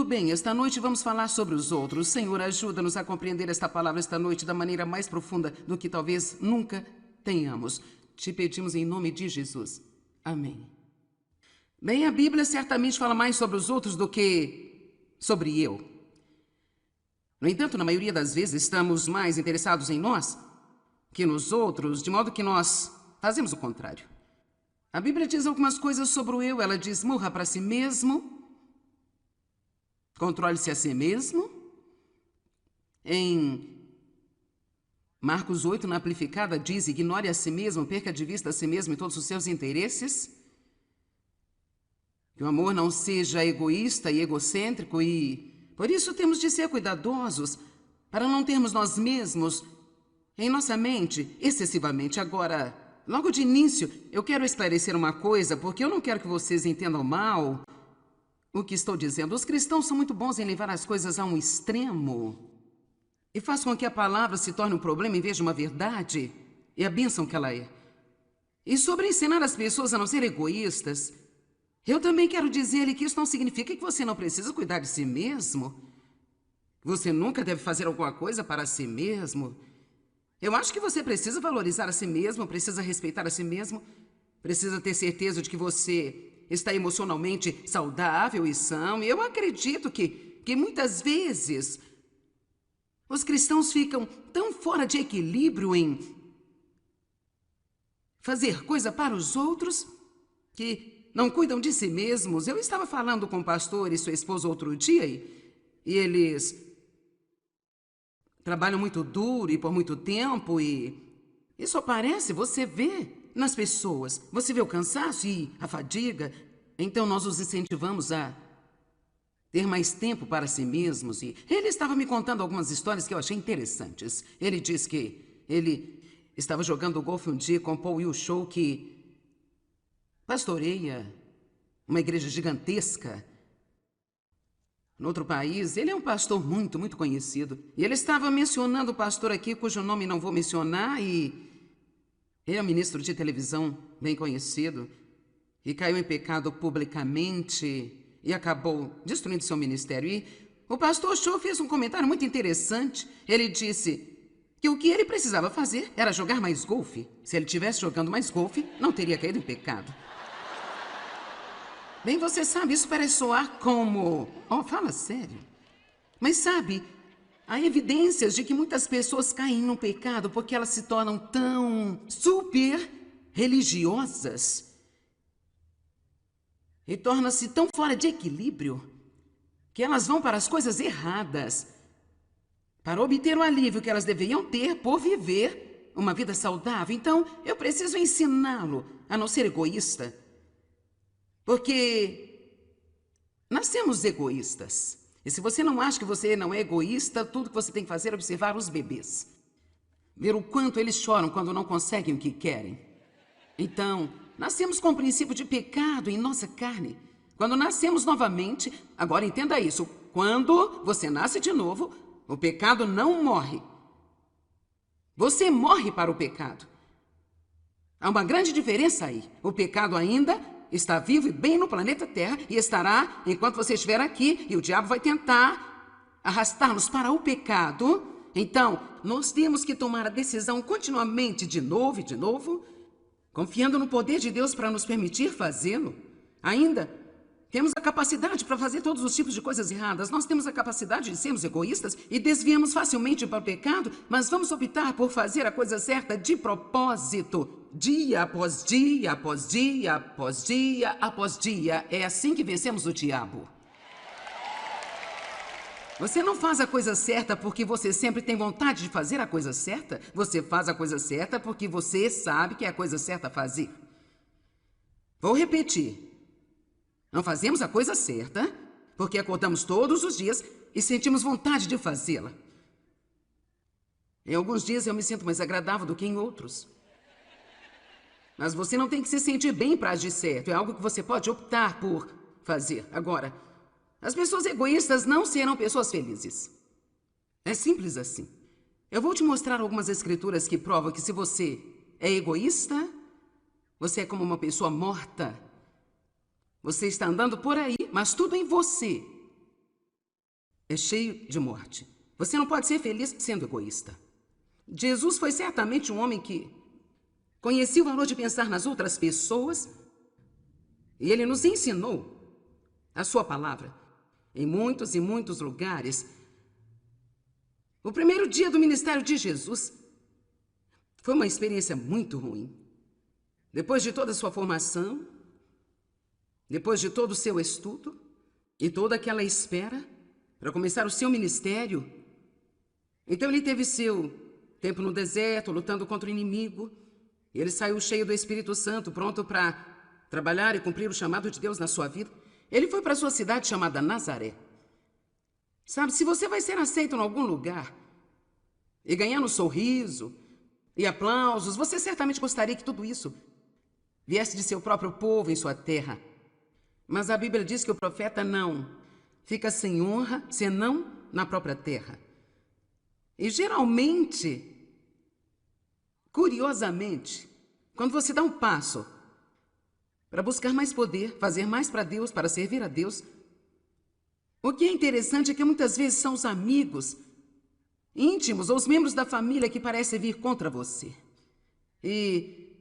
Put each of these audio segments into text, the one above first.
Muito bem, esta noite vamos falar sobre os outros. Senhor, ajuda-nos a compreender esta palavra esta noite da maneira mais profunda do que talvez nunca tenhamos. Te pedimos em nome de Jesus. Amém. Bem, a Bíblia certamente fala mais sobre os outros do que sobre eu. No entanto, na maioria das vezes, estamos mais interessados em nós que nos outros, de modo que nós fazemos o contrário. A Bíblia diz algumas coisas sobre o eu. Ela diz, morra para si mesmo, controle-se a si mesmo. Em Marcos 8, na Amplificada, diz, ignore a si mesmo, perca de vista a si mesmo e todos os seus interesses. Que o amor não seja egoísta e egocêntrico e, por isso, temos de ser cuidadosos para não termos nós mesmos em nossa mente excessivamente. Agora, logo de início, eu quero esclarecer uma coisa, porque eu não quero que vocês entendam mal o que estou dizendo. Os cristãos são muito bons em levar as coisas a um extremo e faz com que a palavra se torne um problema em vez de uma verdade e a bênção que ela é. E sobre ensinar as pessoas a não serem egoístas, eu também quero dizer-lhe que isso não significa que você não precisa cuidar de si mesmo. Você nunca deve fazer alguma coisa para si mesmo. Eu acho que você precisa valorizar a si mesmo, precisa respeitar a si mesmo, precisa ter certeza de que você está emocionalmente saudável e são. E eu acredito que muitas vezes os cristãos ficam tão fora de equilíbrio em fazer coisa para os outros que não cuidam de si mesmos. Eu estava falando com o pastor e sua esposa outro dia e eles trabalham muito duro e por muito tempo e isso aparece, você vê nas pessoas. Você vê o cansaço e a fadiga. Então nós os incentivamos a ter mais tempo para si mesmos. E ele estava me contando algumas histórias que eu achei interessantes. Ele disse que ele estava jogando golfe um dia com Paul Wilshire, que pastoreia uma igreja gigantesca no outro país. Ele é um pastor muito, muito conhecido. E ele estava mencionando o pastor aqui, cujo nome não vou mencionar, e ele é um ministro de televisão bem conhecido e caiu em pecado publicamente e acabou destruindo seu ministério. E o pastor Shaw fez um comentário muito interessante. Ele disse que o que ele precisava fazer era jogar mais golfe. Se ele estivesse jogando mais golfe, não teria caído em pecado. Bem, você sabe, isso parece soar como... Oh, fala sério. Mas sabe, há evidências de que muitas pessoas caem no pecado porque elas se tornam tão super religiosas e tornam-se tão fora de equilíbrio que elas vão para as coisas erradas para obter o alívio que elas deveriam ter por viver uma vida saudável. Então, eu preciso ensiná-lo a não ser egoísta. Porque nascemos egoístas. E se você não acha que você não é egoísta, tudo que você tem que fazer é observar os bebês. Ver o quanto eles choram quando não conseguem o que querem. Então, nascemos com o princípio de pecado em nossa carne. Quando nascemos novamente, agora entenda isso, quando você nasce de novo, o pecado não morre. Você morre para o pecado. Há uma grande diferença aí. O pecado ainda está vivo e bem no planeta Terra e estará enquanto você estiver aqui e o diabo vai tentar arrastar-nos para o pecado. Então, nós temos que tomar a decisão continuamente de novo e de novo, confiando no poder de Deus para nos permitir fazê-lo. Ainda temos a capacidade para fazer todos os tipos de coisas erradas. Nós temos a capacidade de sermos egoístas e desviamos facilmente para o pecado, mas vamos optar por fazer a coisa certa de propósito. Dia após dia, após dia, após dia, após dia. É assim que vencemos o diabo. Você não faz a coisa certa porque você sempre tem vontade de fazer a coisa certa. Você faz a coisa certa porque você sabe que é a coisa certa a fazer. Vou repetir. Não fazemos a coisa certa porque acordamos todos os dias e sentimos vontade de fazê-la. Em alguns dias eu me sinto mais agradável do que em outros. Mas você não tem que se sentir bem para agir certo. É algo que você pode optar por fazer. Agora, as pessoas egoístas não serão pessoas felizes. É simples assim. Eu vou te mostrar algumas escrituras que provam que se você é egoísta, você é como uma pessoa morta. Você está andando por aí, mas tudo em você é cheio de morte. Você não pode ser feliz sendo egoísta. Jesus foi certamente um homem que conhecia o valor de pensar nas outras pessoas e ele nos ensinou a sua palavra em muitos e muitos lugares. O primeiro dia do ministério de Jesus foi uma experiência muito ruim. Depois de toda a sua formação, depois de todo o seu estudo e toda aquela espera para começar o seu ministério, então ele teve seu tempo no deserto, lutando contra o inimigo. Ele saiu cheio do Espírito Santo, pronto para trabalhar e cumprir o chamado de Deus na sua vida. Ele foi para a sua cidade chamada Nazaré. Sabe, se você vai ser aceito em algum lugar e ganhando sorriso e aplausos, você certamente gostaria que tudo isso viesse de seu próprio povo em sua terra. Mas a Bíblia diz que o profeta não fica sem honra, senão na própria terra. E geralmente, curiosamente, quando você dá um passo para buscar mais poder, fazer mais para Deus, para servir a Deus, o que é interessante é que muitas vezes são os amigos íntimos ou os membros da família que parecem vir contra você. E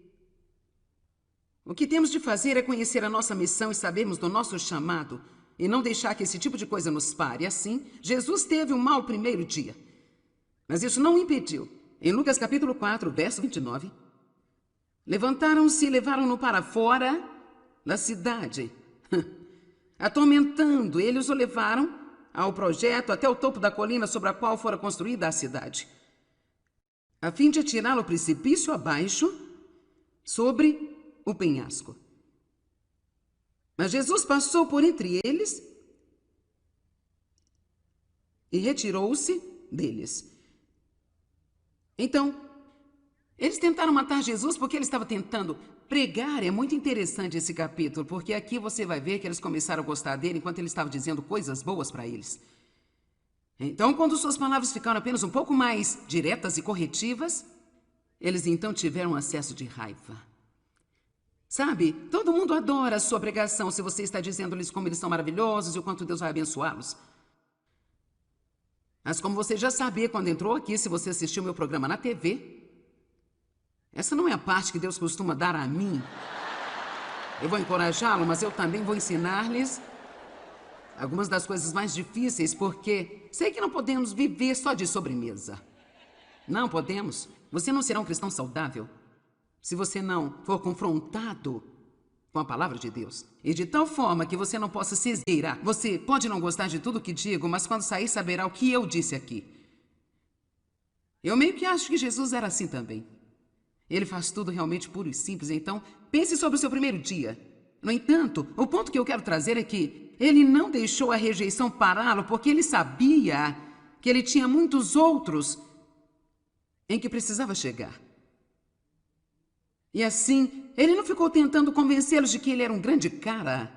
o que temos de fazer é conhecer a nossa missão e sabermos do nosso chamado e não deixar que esse tipo de coisa nos pare. Assim, Jesus teve um mau primeiro dia. Mas isso não o impediu. Em Lucas capítulo 4, verso 29, levantaram-se e levaram-no para fora da cidade. Atormentando, eles o levaram ao projeto até o topo da colina sobre a qual fora construída a cidade, a fim de atirá-lo ao precipício abaixo, sobre o penhasco. Mas Jesus passou por entre eles e retirou-se deles. Então, eles tentaram matar Jesus porque ele estava tentando pregar. É muito interessante esse capítulo, porque aqui você vai ver que eles começaram a gostar dele enquanto ele estava dizendo coisas boas para eles. Então, quando suas palavras ficaram apenas um pouco mais diretas e corretivas, eles então tiveram um acesso de raiva. Sabe, todo mundo adora a sua pregação se você está dizendo-lhes como eles são maravilhosos e o quanto Deus vai abençoá-los. Mas como você já sabia quando entrou aqui, se você assistiu meu programa na TV, essa não é a parte que Deus costuma dar a mim. Eu vou encorajá-lo, mas eu também vou ensinar-lhes algumas das coisas mais difíceis, porque sei que não podemos viver só de sobremesa. Não podemos. Você não será um cristão saudável se você não for confrontado com a palavra de Deus. E de tal forma que você não possa se esgueirar. Você pode não gostar de tudo que digo, mas quando sair saberá o que eu disse aqui. Eu meio que acho que Jesus era assim também. Ele faz tudo realmente puro e simples, então pense sobre o seu primeiro dia. No entanto, o ponto que eu quero trazer é que ele não deixou a rejeição pará-lo porque ele sabia que ele tinha muitos outros em que precisava chegar. E assim, ele não ficou tentando convencê-los de que ele era um grande cara.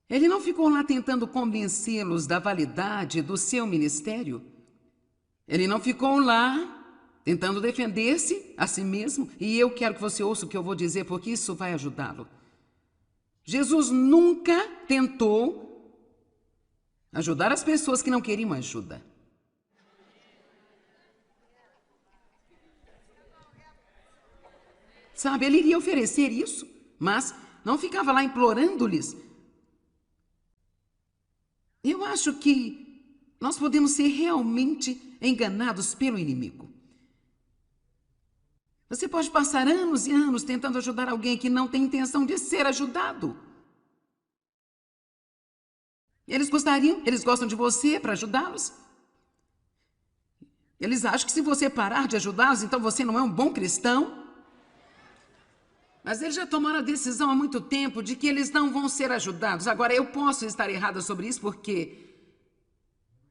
Ele não ficou lá tentando convencê-los da validade do seu ministério. Ele não ficou lá tentando defender-se a si mesmo. E eu quero que você ouça o que eu vou dizer, porque isso vai ajudá-lo. Jesus nunca tentou ajudar as pessoas que não queriam ajuda. Sabe, ele iria oferecer isso, mas não ficava lá implorando-lhes. Eu acho que nós podemos ser realmente enganados pelo inimigo. Você pode passar anos e anos tentando ajudar alguém que não tem intenção de ser ajudado. Eles gostam de você para ajudá-los. Eles acham que se você parar de ajudá-los, então você não é um bom cristão. Mas eles já tomaram a decisão há muito tempo de que eles não vão ser ajudados. Agora, eu posso estar errada sobre isso porque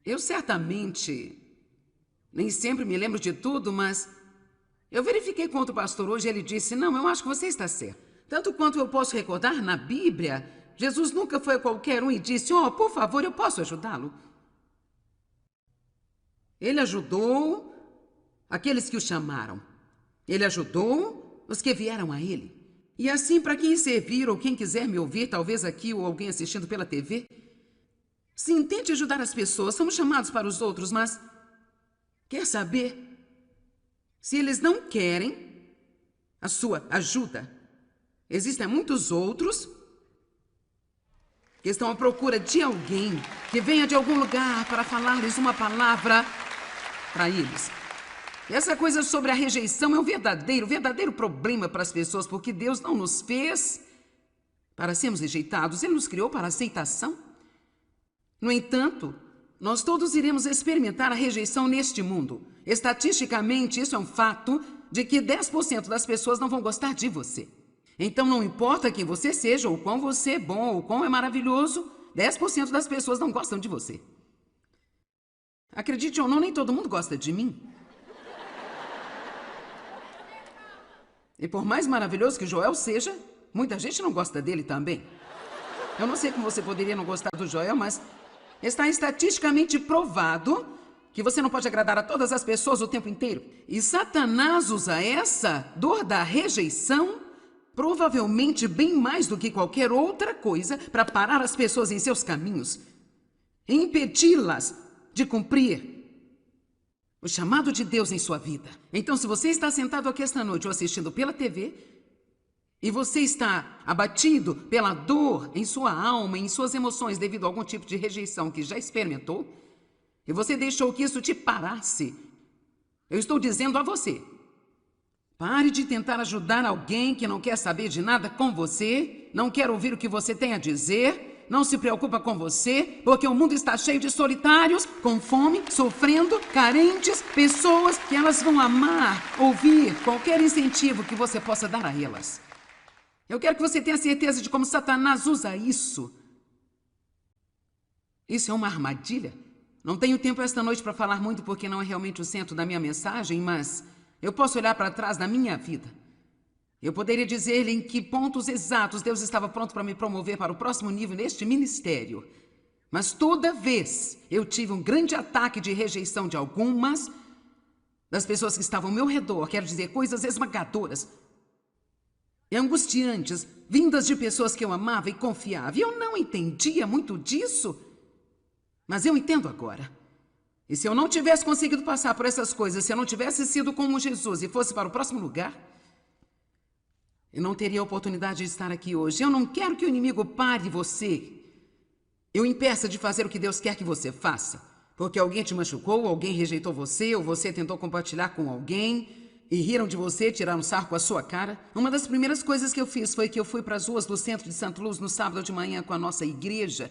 eu certamente nem sempre me lembro de tudo, mas eu verifiquei com outro pastor hoje e ele disse, não, eu acho que você está certo. Tanto quanto eu posso recordar, na Bíblia, Jesus nunca foi a qualquer um e disse, por favor, eu posso ajudá-lo. Ele ajudou aqueles que o chamaram. Ele ajudou os que vieram a ele. E assim, para quem servir ou quem quiser me ouvir, talvez aqui ou alguém assistindo pela TV, Sim, tente ajudar as pessoas. Somos chamados para os outros, mas quer saber? Se eles não querem a sua ajuda, existem muitos outros que estão à procura de alguém que venha de algum lugar para falar-lhes uma palavra para eles. Essa coisa sobre a rejeição é um verdadeiro problema para as pessoas, porque Deus não nos fez para sermos rejeitados, Ele nos criou para a aceitação. No entanto, nós todos iremos experimentar a rejeição neste mundo. Estatisticamente, isso é um fato de que 10% das pessoas não vão gostar de você. Então, não importa quem você seja, ou quão você é bom, ou quão é maravilhoso, 10% das pessoas não gostam de você. Acredite ou não, nem todo mundo gosta de mim. E por mais maravilhoso que Joel seja, muita gente não gosta dele também. Eu não sei como você poderia não gostar do Joel, mas está estatisticamente provado que você não pode agradar a todas as pessoas o tempo inteiro. E Satanás usa essa dor da rejeição provavelmente bem mais do que qualquer outra coisa para parar as pessoas em seus caminhos e impedi-las de cumprir o chamado de Deus em sua vida. Então, se você está sentado aqui esta noite ou assistindo pela TV e você está abatido pela dor em sua alma, em suas emoções devido a algum tipo de rejeição que já experimentou, e você deixou que isso te parasse, eu estou dizendo a você: pare de tentar ajudar alguém que não quer saber de nada com você, não quer ouvir o que você tem a dizer, não se preocupa com você, porque o mundo está cheio de solitários, com fome, sofrendo, carentes, pessoas que elas vão amar ouvir qualquer incentivo que você possa dar a elas. Eu quero que você tenha certeza de como Satanás usa isso. Isso é uma armadilha. Não tenho tempo esta noite para falar muito porque não é realmente o centro da minha mensagem, mas eu posso olhar para trás da minha vida. Eu poderia dizer-lhe em que pontos exatos Deus estava pronto para me promover para o próximo nível neste ministério. Mas toda vez eu tive um grande ataque de rejeição de algumas das pessoas que estavam ao meu redor, quero dizer, coisas esmagadoras e angustiantes, vindas de pessoas que eu amava e confiava. E eu não entendia muito disso, mas eu entendo agora. E se eu não tivesse conseguido passar por essas coisas, se eu não tivesse sido como Jesus e fosse para o próximo lugar, eu não teria a oportunidade de estar aqui hoje. Eu não quero que o inimigo pare você. Eu impeça de fazer o que Deus quer que você faça. Porque alguém te machucou, alguém rejeitou você, ou você tentou compartilhar com alguém e riram de você, tiraram sarro com a sua cara. Uma das primeiras coisas que eu fiz foi que eu fui para as ruas do centro de Santa Luz no sábado de manhã com a nossa igreja,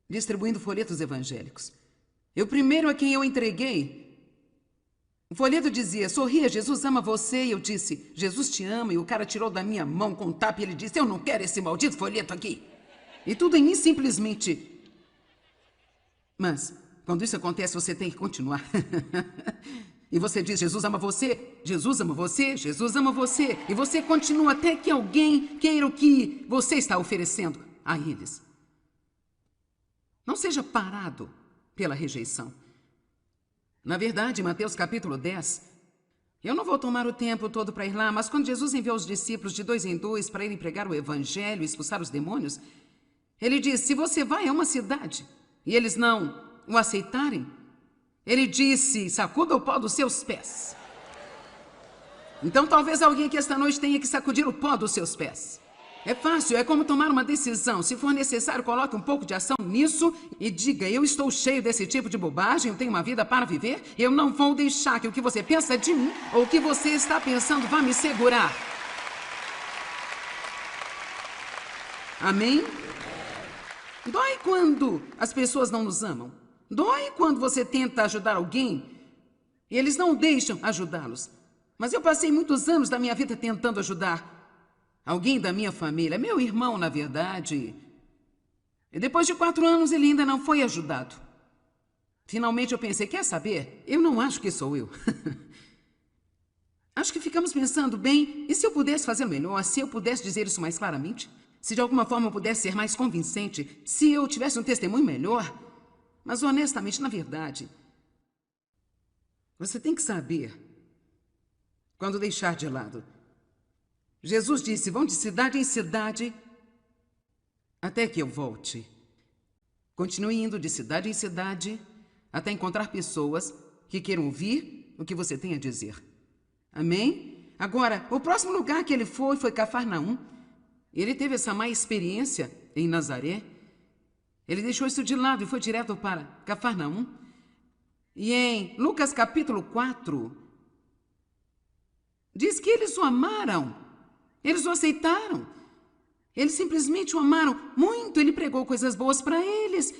distribuindo folhetos evangélicos. O primeiro a quem eu entreguei, o folheto dizia: sorria, Jesus ama você. E eu disse: Jesus te ama. E o cara tirou da minha mão com um tapa e ele disse: eu não quero esse maldito folheto aqui. E tudo em mim simplesmente. Mas, quando isso acontece, você tem que continuar. E você diz: Jesus ama você, Jesus ama você, Jesus ama você. E você continua até que alguém queira o que você está oferecendo a eles. Não seja parado pela rejeição. Na verdade, em Mateus capítulo 10, eu não vou tomar o tempo todo para ir lá, mas quando Jesus enviou os discípulos de 2 em 2 para irem pregar o evangelho e expulsar os demônios, ele disse: se você vai a uma cidade e eles não o aceitarem, ele disse: sacuda o pó dos seus pés. Então talvez alguém que esta noite tenha que sacudir o pó dos seus pés. É fácil, é como tomar uma decisão. Se for necessário, coloque um pouco de ação nisso e diga: eu estou cheio desse tipo de bobagem, eu tenho uma vida para viver, eu não vou deixar que o que você pensa de mim ou o que você está pensando vá me segurar. Amém? Dói quando as pessoas não nos amam. Dói quando você tenta ajudar alguém e eles não deixam ajudá-los. Mas eu passei muitos anos da minha vida tentando ajudar alguém da minha família, meu irmão, na verdade. E depois de 4 anos, ele ainda não foi ajudado. Finalmente eu pensei: quer saber? Eu não acho que sou eu. Acho que ficamos pensando: bem, e se eu pudesse fazer melhor? Se eu pudesse dizer isso mais claramente? Se de alguma forma eu pudesse ser mais convincente? Se eu tivesse um testemunho melhor? Mas honestamente, na verdade, você tem que saber quando deixar de lado. Jesus disse: vão de cidade em cidade até que eu volte. Continue indo de cidade em cidade até encontrar pessoas que queiram ouvir o que você tem a dizer. Amém? Agora, o próximo lugar que ele foi Cafarnaum. Ele teve essa má experiência em Nazaré. Ele deixou isso de lado e foi direto para Cafarnaum. E em Lucas capítulo 4, diz que eles o amaram. Eles o aceitaram. Eles simplesmente o amaram muito. Ele pregou coisas boas para eles.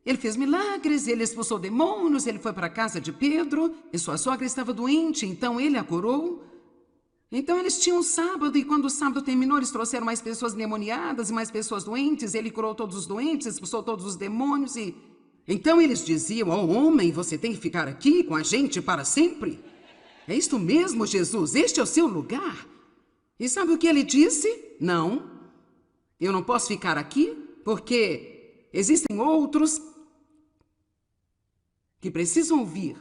Ele fez milagres, ele expulsou demônios, ele foi para a casa de Pedro, e sua sogra estava doente, então ele a curou. Então eles tinham sábado, e quando o sábado terminou, eles trouxeram mais pessoas endemoniadas e mais pessoas doentes, ele curou todos os doentes, expulsou todos os demônios, e... Então eles diziam, homem, você tem que ficar aqui com a gente para sempre? É isto mesmo, Jesus, este é o seu lugar. E sabe o que ele disse? Não, eu não posso ficar aqui, porque existem outros que precisam ouvir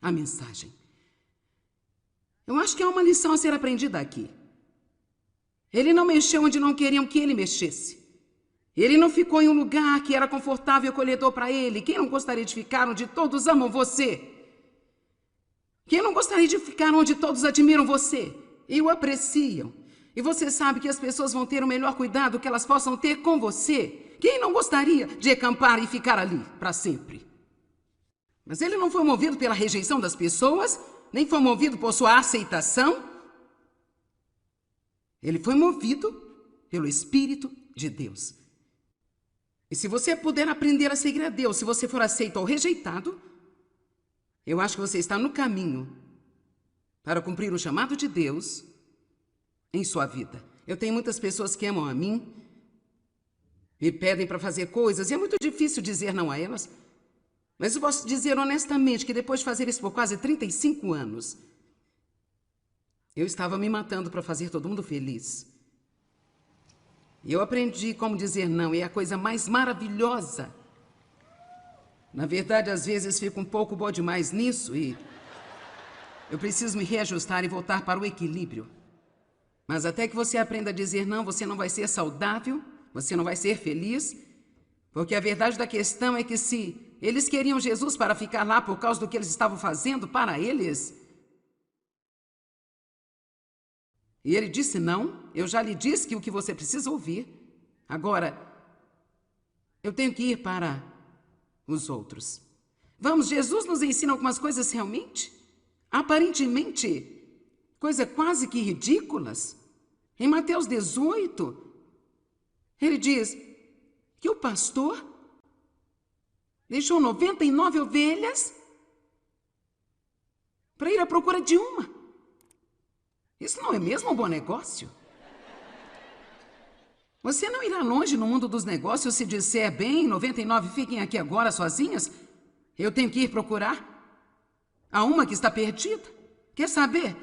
a mensagem. Eu acho que há uma lição a ser aprendida aqui. Ele não mexeu onde não queriam que ele mexesse. Ele não ficou em um lugar que era confortável e acolhedor para ele. Quem não gostaria de ficar onde todos amam você? Quem não gostaria de ficar onde todos admiram você e o apreciam? E você sabe que as pessoas vão ter o melhor cuidado que elas possam ter com você. Quem não gostaria de acampar e ficar ali para sempre? Mas ele não foi movido pela rejeição das pessoas, nem foi movido por sua aceitação. Ele foi movido pelo Espírito de Deus. E se você puder aprender a seguir a Deus, se você for aceito ou rejeitado, eu acho que você está no caminho para cumprir o chamado de Deus em sua vida. Eu tenho muitas pessoas que amam a mim, me pedem para fazer coisas, e é muito difícil dizer não a elas. Mas eu posso dizer honestamente que depois de fazer isso por quase 35 anos, eu estava me matando para fazer todo mundo feliz. E eu aprendi como dizer não, é a coisa mais maravilhosa. Na verdade, às vezes fico um pouco boa demais nisso e eu preciso me reajustar e voltar para o equilíbrio. Mas até que você aprenda a dizer não, você não vai ser saudável, você não vai ser feliz, porque a verdade da questão é que se eles queriam Jesus para ficar lá por causa do que eles estavam fazendo para eles, e ele disse não, eu já lhe disse que o que você precisa ouvir. Agora, eu tenho que ir para os outros. Vamos, Jesus nos ensina algumas coisas realmente, aparentemente, coisas quase que ridículas. Em Mateus 18, ele diz que o pastor deixou 99 ovelhas para ir à procura de uma. Isso não é mesmo um bom negócio? Você não irá longe no mundo dos negócios se disser, bem, 99 fiquem aqui agora sozinhas. Eu tenho que ir procurar a uma que está perdida. Quer saber?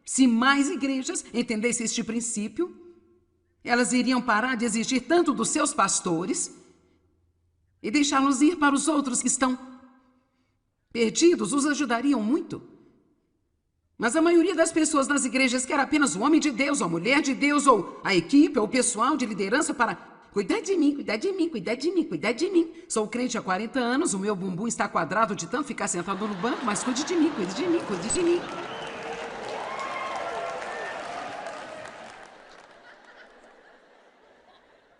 Se mais igrejas entendessem este princípio, elas iriam parar de exigir tanto dos seus pastores e deixá-los ir para os outros que estão perdidos, os ajudariam muito. Mas a maioria das pessoas nas igrejas quer apenas o homem de Deus, ou a mulher de Deus, ou a equipe, ou o pessoal de liderança para cuidar de mim, cuidar de mim, cuidar de mim, cuidar de mim. Sou crente há 40 anos, o meu bumbum está quadrado de tanto ficar sentado no banco, mas cuide de mim, cuide de mim, cuide de mim.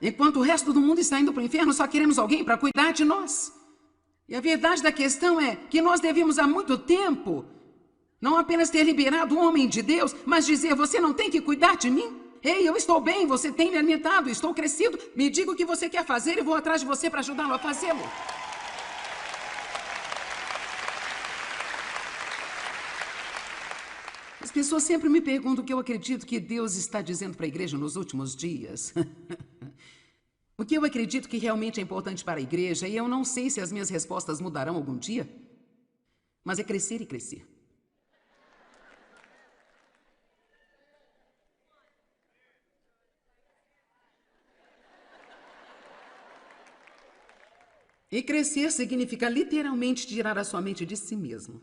Enquanto o resto do mundo está indo para o inferno, só queremos alguém para cuidar de nós. E a verdade da questão é que nós devíamos há muito tempo não apenas ter liberado o homem de Deus, mas dizer, você não tem que cuidar de mim? Ei, eu estou bem, você tem me alimentado, estou crescido, me diga o que você quer fazer e vou atrás de você para ajudá-lo a fazê-lo. As pessoas sempre me perguntam o que eu acredito que Deus está dizendo para a igreja nos últimos dias. O que eu acredito que realmente é importante para a igreja, e eu não sei se as minhas respostas mudarão algum dia, mas é crescer e crescer. E crescer significa literalmente tirar a sua mente de si mesmo.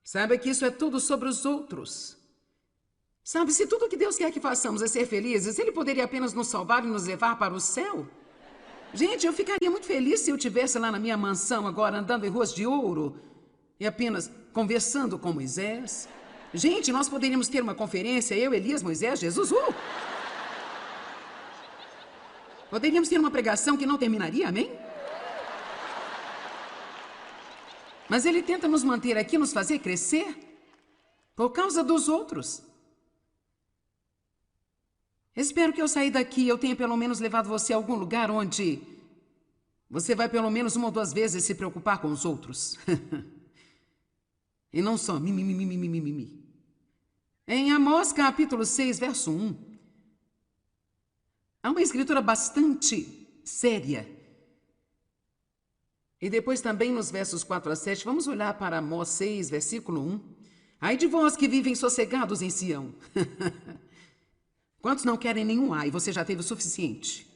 Saiba que isso é tudo sobre os outros. Sabe, se tudo que Deus quer que façamos é ser felizes, Ele poderia apenas nos salvar e nos levar para o céu. Gente, eu ficaria muito feliz se eu estivesse lá na minha mansão agora, andando em ruas de ouro e apenas conversando com Moisés. Gente, nós poderíamos ter uma conferência, eu, Elias, Moisés, Jesus. Poderíamos ter uma pregação que não terminaria, amém? Mas ele tenta nos manter aqui, nos fazer crescer por causa dos outros. Espero que ao sair daqui eu tenha pelo menos levado você a algum lugar onde você vai pelo menos uma ou duas vezes se preocupar com os outros. E não só mimimi. Em Amós capítulo 6, verso 1, há uma escritura bastante séria. E depois também nos versos 4 a 7, vamos olhar para Amós 6, versículo 1. Ai de vós que vivem sossegados em Sião. Quantos não querem nenhum ai? Você já teve o suficiente.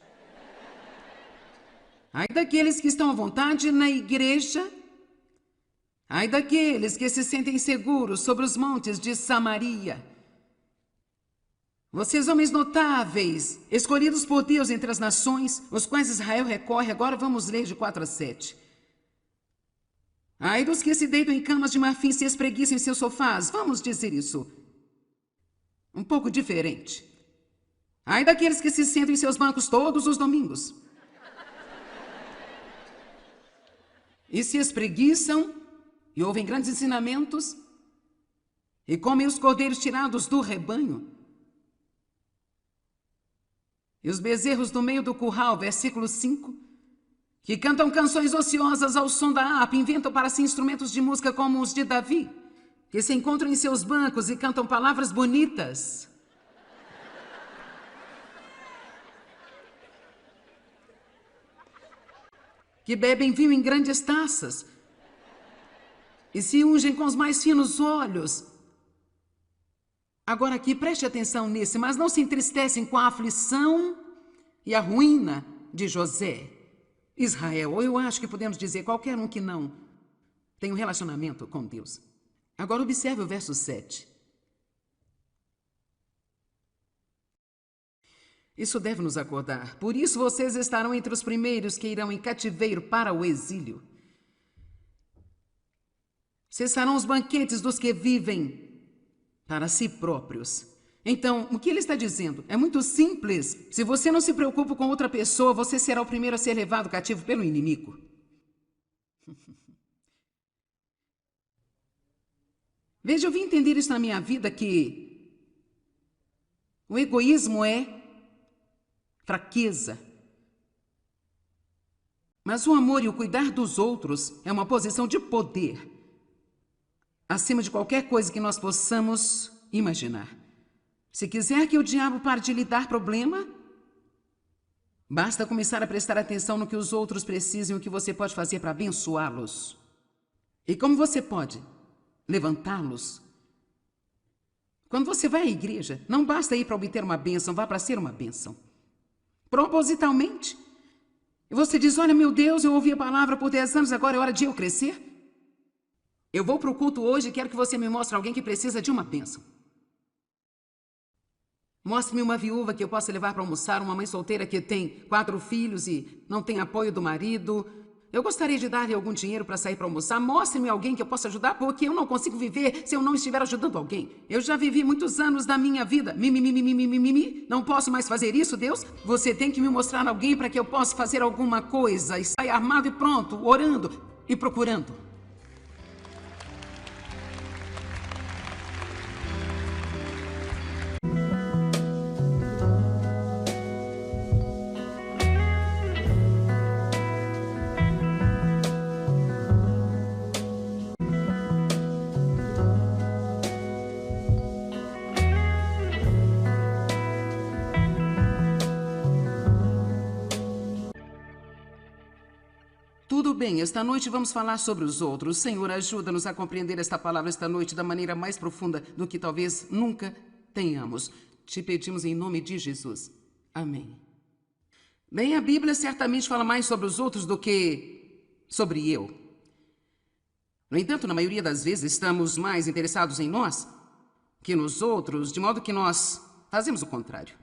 Ai daqueles que estão à vontade na igreja. Ai daqueles que se sentem seguros sobre os montes de Samaria. Vocês, homens notáveis, escolhidos por Deus entre as nações, os quais Israel recorre. Agora vamos ler de 4 a 7. Ai dos que se deitam em camas de marfim e se espreguiçam em seus sofás. Vamos dizer isso um pouco diferente. Ai daqueles que se sentam em seus bancos todos os domingos e se espreguiçam e ouvem grandes ensinamentos e comem os cordeiros tirados do rebanho e os bezerros do meio do curral, versículo 5, que cantam canções ociosas ao som da harpa, inventam para si instrumentos de música como os de Davi, que se encontram em seus bancos e cantam palavras bonitas. Que bebem vinho em grandes taças e se ungem com os mais finos óleos. Agora aqui, preste atenção nesse, mas não se entristecem com a aflição e a ruína de José. Israel, ou eu acho que podemos dizer qualquer um que não tem um relacionamento com Deus. Agora observe o verso 7. Isso deve nos acordar. Por isso vocês estarão entre os primeiros que irão em cativeiro para o exílio. Cessarão os banquetes dos que vivem para si próprios. Então, o que ele está dizendo? É muito simples. Se você não se preocupa com outra pessoa, você será o primeiro a ser levado cativo pelo inimigo. Veja, eu vim entender isso na minha vida, que o egoísmo é fraqueza. Mas o amor e o cuidar dos outros é uma posição de poder acima de qualquer coisa que nós possamos imaginar. Se quiser que o diabo pare de lhe dar problema, basta começar a prestar atenção no que os outros precisam e o que você pode fazer para abençoá-los. E como você pode levantá-los. Quando você vai à igreja, não basta ir para obter uma bênção, vá para ser uma bênção. Propositalmente. E você diz, olha, meu Deus, eu ouvi a palavra por 10 anos, agora é hora de eu crescer. Eu vou para o culto hoje e quero que você me mostre alguém que precisa de uma bênção. Mostre-me uma viúva que eu possa levar para almoçar, uma mãe solteira que tem 4 filhos e não tem apoio do marido. Eu gostaria de dar-lhe algum dinheiro para sair para almoçar. Mostre-me alguém que eu possa ajudar, porque eu não consigo viver se eu não estiver ajudando alguém. Eu já vivi muitos anos da minha vida. Não posso mais fazer isso, Deus? Você tem que me mostrar alguém para que eu possa fazer alguma coisa. E sair armado e pronto, orando e procurando. Tudo bem, esta noite vamos falar sobre os outros. Senhor, ajuda-nos a compreender esta palavra esta noite da maneira mais profunda do que talvez nunca tenhamos. Te pedimos em nome de Jesus. Amém. Bem, a Bíblia certamente fala mais sobre os outros do que sobre eu. No entanto, na maioria das vezes estamos mais interessados em nós que nos outros, de modo que nós fazemos o contrário.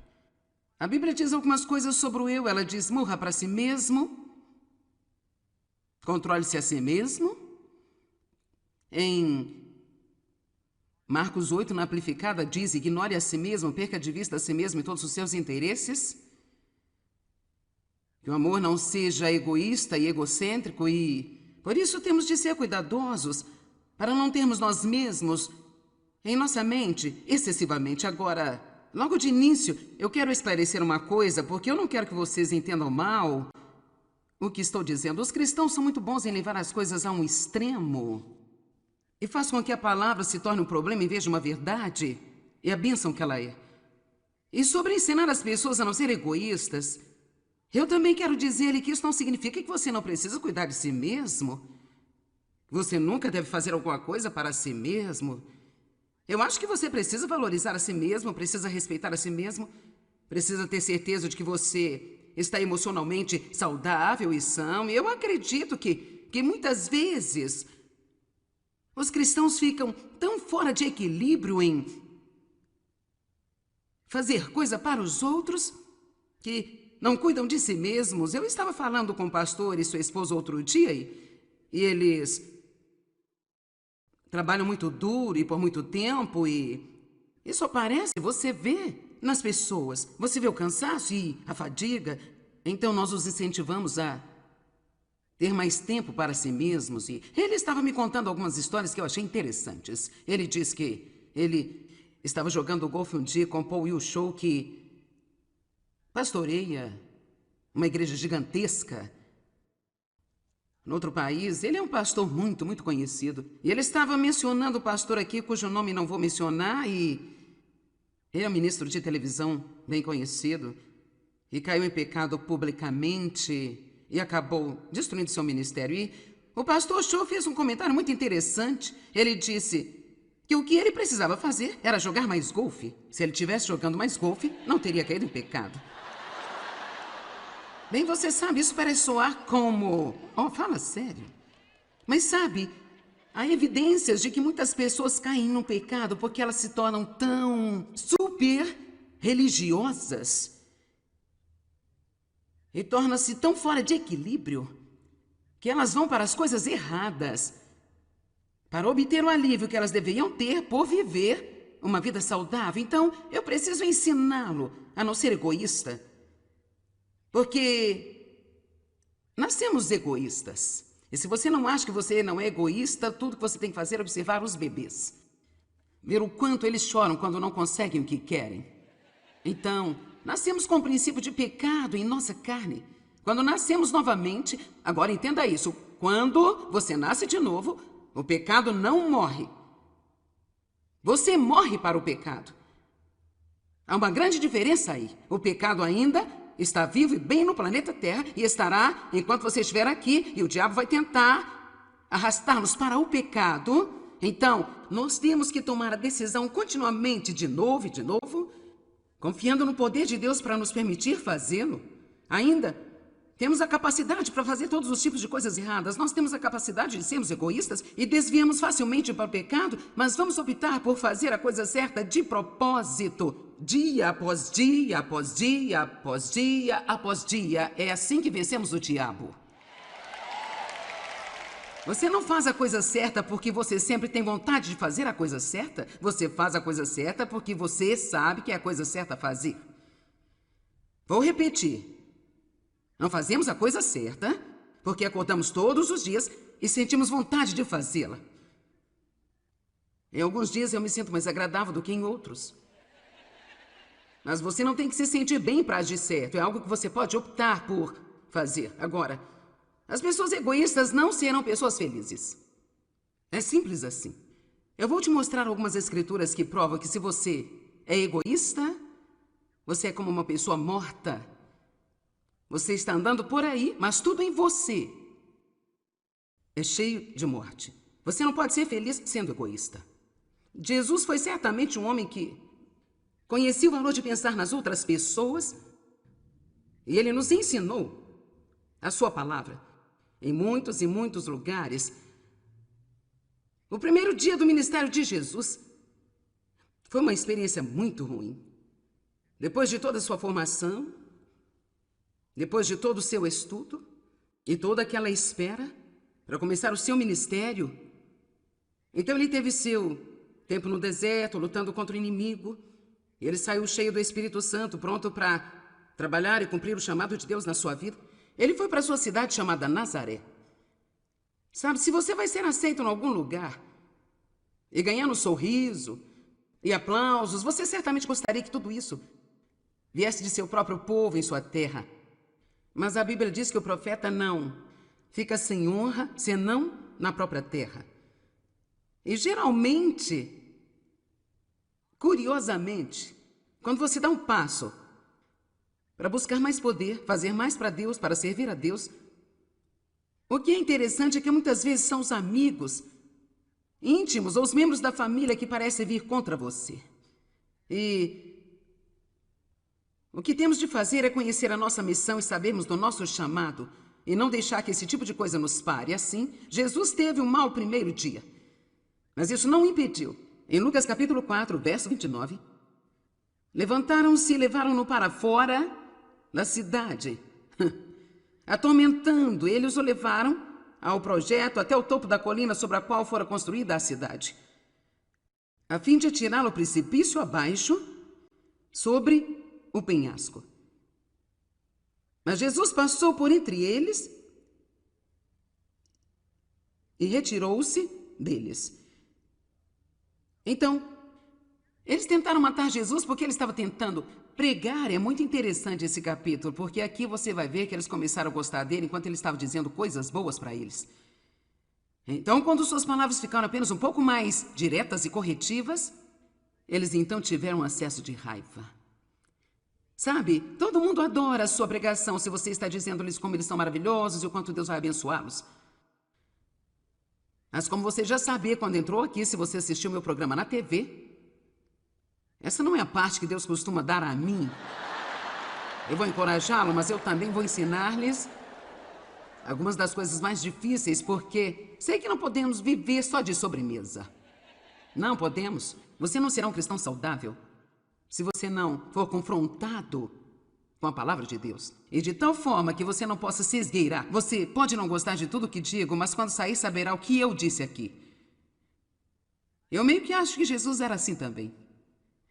A Bíblia diz algumas coisas sobre o eu. Ela diz: morra para si mesmo, controle-se a si mesmo. Em Marcos 8, na amplificada, diz: ignore a si mesmo, perca de vista a si mesmo e todos os seus interesses. Que o amor não seja egoísta e egocêntrico e, por isso, temos de ser cuidadosos para não termos nós mesmos em nossa mente excessivamente. Agora, logo de início, eu quero esclarecer uma coisa, porque eu não quero que vocês entendam mal o que estou dizendo. Os cristãos são muito bons em levar as coisas a um extremo e faz com que a palavra se torne um problema em vez de uma verdade e a bênção que ela é. E sobre ensinar as pessoas a não ser egoístas, eu também quero dizer-lhe que isso não significa que você não precisa cuidar de si mesmo. Você nunca deve fazer alguma coisa para si mesmo. Eu acho que você precisa valorizar a si mesmo, precisa respeitar a si mesmo, precisa ter certeza de que você está emocionalmente saudável e são. E eu acredito que muitas vezes os cristãos ficam tão fora de equilíbrio em fazer coisa para os outros que não cuidam de si mesmos. Eu estava falando com o pastor e sua esposa outro dia e eles trabalham muito duro e por muito tempo e isso aparece, você vê nas pessoas. Você vê o cansaço e a fadiga. Então nós os incentivamos a ter mais tempo para si mesmos. E ele estava me contando algumas histórias que eu achei interessantes. Ele disse que ele estava jogando golfe um dia com Paul Wilshire, que pastoreia uma igreja gigantesca no outro país. Ele é um pastor muito, muito conhecido. E ele estava mencionando o pastor aqui, cujo nome não vou mencionar, e ele é um ministro de televisão bem conhecido e caiu em pecado publicamente e acabou destruindo seu ministério. E o pastor Shaw fez um comentário muito interessante. Ele disse que o que ele precisava fazer era jogar mais golfe. Se ele estivesse jogando mais golfe, não teria caído em pecado. Bem, você sabe, isso parece soar como... Oh, fala sério. Mas sabe, há evidências de que muitas pessoas caem no pecado porque elas se tornam tão super religiosas e tornam-se tão fora de equilíbrio que elas vão para as coisas erradas para obter o alívio que elas deveriam ter por viver uma vida saudável. Então, eu preciso ensiná-lo a não ser egoísta. Porque nascemos egoístas. E se você não acha que você não é egoísta, tudo que você tem que fazer é observar os bebês. Ver o quanto eles choram quando não conseguem o que querem. Então, nascemos com o princípio de pecado em nossa carne. Quando nascemos novamente, agora entenda isso, quando você nasce de novo, o pecado não morre. Você morre para o pecado. Há uma grande diferença aí. O pecado ainda está vivo e bem no planeta Terra e estará enquanto você estiver aqui e o diabo vai tentar arrastar-nos para o pecado. Então, nós temos que tomar a decisão continuamente de novo e de novo, confiando no poder de Deus para nos permitir fazê-lo. Ainda temos a capacidade para fazer todos os tipos de coisas erradas. Nós temos a capacidade de sermos egoístas e desviamos facilmente para o pecado, mas vamos optar por fazer a coisa certa de propósito. Dia após dia, após dia, após dia, após dia. É assim que vencemos o diabo. Você não faz a coisa certa porque você sempre tem vontade de fazer a coisa certa. Você faz a coisa certa porque você sabe que é a coisa certa a fazer. Vou repetir. Não fazemos a coisa certa porque acordamos todos os dias e sentimos vontade de fazê-la. Em alguns dias eu me sinto mais agradável do que em outros. Mas você não tem que se sentir bem para agir certo. É algo que você pode optar por fazer. Agora, as pessoas egoístas não serão pessoas felizes. É simples assim. Eu vou te mostrar algumas escrituras que provam que se você é egoísta, você é como uma pessoa morta. Você está andando por aí, mas tudo em você é cheio de morte. Você não pode ser feliz sendo egoísta. Jesus foi certamente um homem que conhecia o valor de pensar nas outras pessoas e ele nos ensinou a sua palavra em muitos e muitos lugares. O primeiro dia do ministério de Jesus foi uma experiência muito ruim. depois de toda a sua formação, depois de todo o seu estudo e toda aquela espera para começar o seu ministério, então ele teve seu tempo no deserto, lutando contra o inimigo. Ele saiu cheio do Espírito Santo, pronto para trabalhar e cumprir o chamado de Deus na sua vida. Ele foi para sua cidade chamada Nazaré. Sabe, se você vai ser aceito em algum lugar e ganhando sorriso e aplausos, você certamente gostaria que tudo isso viesse de seu próprio povo em sua terra. Mas a Bíblia diz que o profeta não fica sem honra, senão na própria terra. E geralmente, curiosamente, quando você dá um passo para buscar mais poder, fazer mais para Deus, para servir a Deus, o que é interessante é que muitas vezes são os amigos íntimos ou os membros da família que parecem vir contra você. E o que temos de fazer é conhecer a nossa missão e sabermos do nosso chamado e não deixar que esse tipo de coisa nos pare. Assim, Jesus teve um mau primeiro dia. Mas isso não o impediu. Em Lucas capítulo 4, verso 29, levantaram-se e levaram-no para fora da cidade. Atormentando, eles o levaram ao projeto até o topo da colina sobre a qual fora construída a cidade, a fim de atirá-lo ao precipício abaixo, sobre o penhasco. Mas Jesus passou por entre eles e retirou-se deles. Então, eles tentaram matar Jesus porque ele estava tentando pregar. É muito interessante esse capítulo, porque aqui você vai ver que eles começaram a gostar dele enquanto ele estava dizendo coisas boas para eles. Então, quando suas palavras ficaram apenas um pouco mais diretas e corretivas, eles então tiveram um acesso de raiva. Sabe, todo mundo adora a sua pregação se você está dizendo-lhes como eles são maravilhosos e o quanto Deus vai abençoá-los. Mas como você já sabia quando entrou aqui, se você assistiu meu programa na TV, essa não é a parte que Deus costuma dar a mim. Eu vou encorajá-lo, mas eu também vou ensinar-lhes algumas das coisas mais difíceis, porque sei que não podemos viver só de sobremesa. Não podemos. Você não será um cristão saudável se você não for confrontado com a palavra de Deus. E de tal forma que você não possa se esgueirar. Você pode não gostar de tudo que digo, mas quando sair saberá o que eu disse aqui. Eu meio que acho que Jesus era assim também.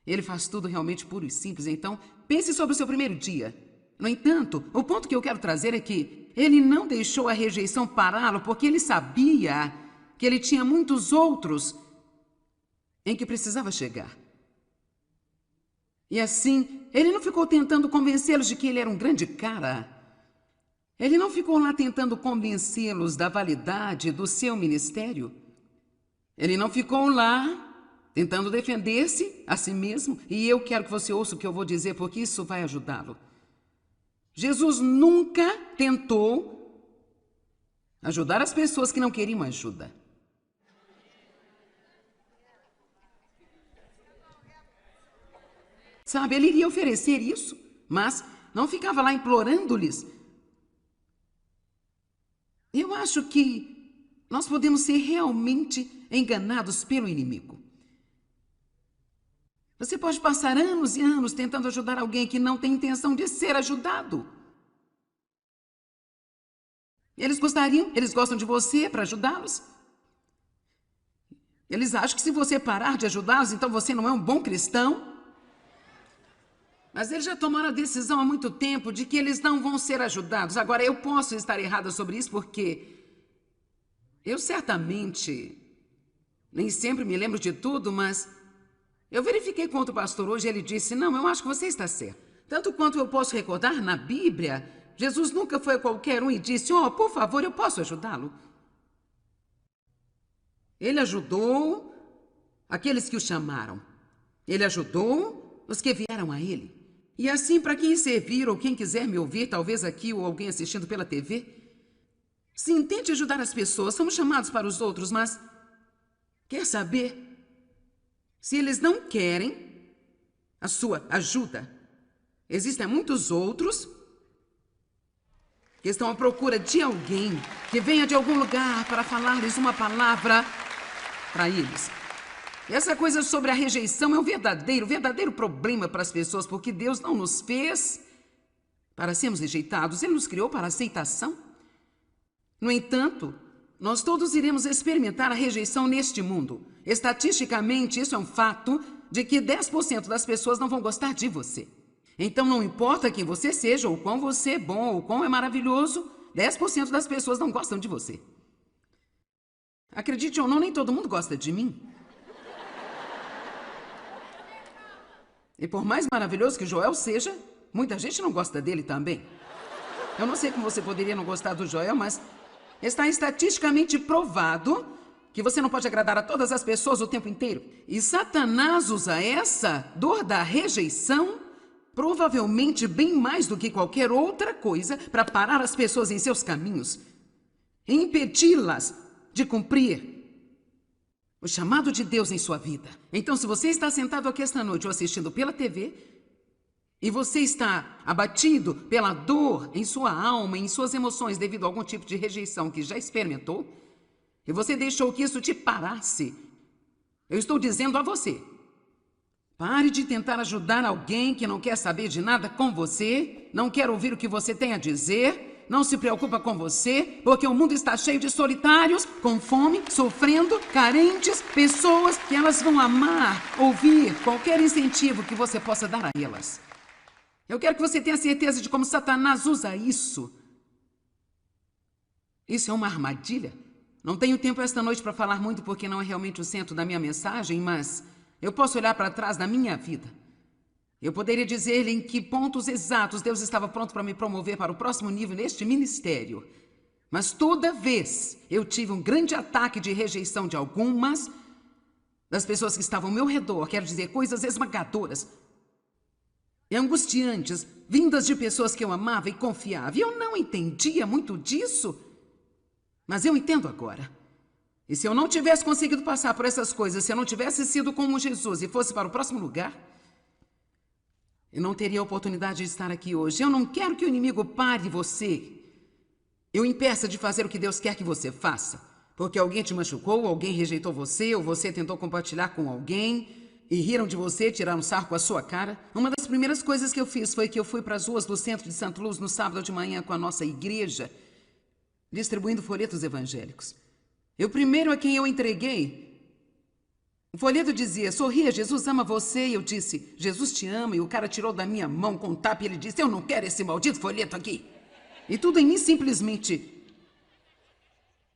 Ele faz tudo realmente puro e simples, então pense sobre o seu primeiro dia. No entanto, o ponto que eu quero trazer é que ele não deixou a rejeição pará-lo porque ele sabia que ele tinha muitos outros em que precisava chegar. E assim, ele não ficou tentando convencê-los de que ele era um grande cara. Ele não ficou lá tentando convencê-los da validade do seu ministério. Ele não ficou lá tentando defender-se a si mesmo. E eu quero que você ouça o que eu vou dizer, porque isso vai ajudá-lo. Jesus nunca tentou ajudar as pessoas que não queriam ajuda. Sabe, ele iria oferecer isso, mas não ficava lá implorando-lhes. Eu acho que nós podemos ser realmente enganados pelo inimigo. Você pode passar anos e anos tentando ajudar alguém que não tem intenção de ser ajudado. Eles gostam de você para ajudá-los. Eles acham que se você parar de ajudá-los, então você não é um bom cristão. Mas eles já tomaram a decisão há muito tempo de que eles não vão ser ajudados. Agora, eu posso estar errada sobre isso porque eu certamente nem sempre me lembro de tudo, mas eu verifiquei com outro pastor hoje e ele disse, não, eu acho que você está certo. Tanto quanto eu posso recordar na Bíblia, Jesus nunca foi a qualquer um e disse, por favor, eu posso ajudá-lo. Ele ajudou aqueles que o chamaram. Ele ajudou os que vieram a ele. E assim, para quem servir ou quem quiser me ouvir, talvez aqui ou alguém assistindo pela TV, sim, tente ajudar as pessoas. Somos chamados para os outros, mas quer saber? Se eles não querem a sua ajuda, existem muitos outros que estão à procura de alguém que venha de algum lugar para falar-lhes uma palavra para eles. Essa coisa sobre a rejeição é um verdadeiro problema para as pessoas, porque Deus não nos fez para sermos rejeitados, Ele nos criou para a aceitação. No entanto, nós todos iremos experimentar a rejeição neste mundo. Estatisticamente, isso é um fato de que 10% das pessoas não vão gostar de você. Então, não importa quem você seja, ou quão você é bom, ou quão é maravilhoso, 10% das pessoas não gostam de você. Acredite ou não, nem todo mundo gosta de mim. E por mais maravilhoso que o Joel seja, muita gente não gosta dele também. Eu não sei como você poderia não gostar do Joel, mas está estatisticamente provado que você não pode agradar a todas as pessoas o tempo inteiro. E Satanás usa essa dor da rejeição, provavelmente bem mais do que qualquer outra coisa, para parar as pessoas em seus caminhos e impedi-las de cumprir o chamado de Deus em sua vida. Então, se você está sentado aqui esta noite ou assistindo pela TV, e você está abatido pela dor em sua alma, em suas emoções, devido a algum tipo de rejeição que já experimentou, e você deixou que isso te parasse, eu estou dizendo a você, pare de tentar ajudar alguém que não quer saber de nada com você, não quer ouvir o que você tem a dizer, não se preocupa com você, porque o mundo está cheio de solitários, com fome, sofrendo, carentes, pessoas que elas vão amar, ouvir qualquer incentivo que você possa dar a elas. Eu quero que você tenha certeza de como Satanás usa isso. Isso é uma armadilha. Não tenho tempo esta noite para falar muito porque não é realmente o centro da minha mensagem, mas eu posso olhar para trás da minha vida. Eu poderia dizer-lhe em que pontos exatos Deus estava pronto para me promover para o próximo nível neste ministério. Mas toda vez eu tive um grande ataque de rejeição de algumas das pessoas que estavam ao meu redor, quero dizer, coisas esmagadoras e angustiantes, vindas de pessoas que eu amava e confiava. E eu não entendia muito disso, mas eu entendo agora. E se eu não tivesse conseguido passar por essas coisas, se eu não tivesse sido como Jesus e fosse para o próximo lugar, eu não teria a oportunidade de estar aqui hoje. Eu não quero que o inimigo pare você. Eu impeça de fazer o que Deus quer que você faça. Porque alguém te machucou, alguém rejeitou você, ou você tentou compartilhar com alguém e riram de você, tiraram sarro com a sua cara. Uma das primeiras coisas que eu fiz foi que eu fui para as ruas do centro de Santa Luz no sábado de manhã com a nossa igreja, distribuindo folhetos evangélicos. O primeiro a quem eu entreguei, o folheto dizia, sorria, Jesus ama você. E eu disse, Jesus te ama. E o cara tirou da minha mão com um tapa e ele disse, eu não quero esse maldito folheto aqui. E tudo em mim simplesmente.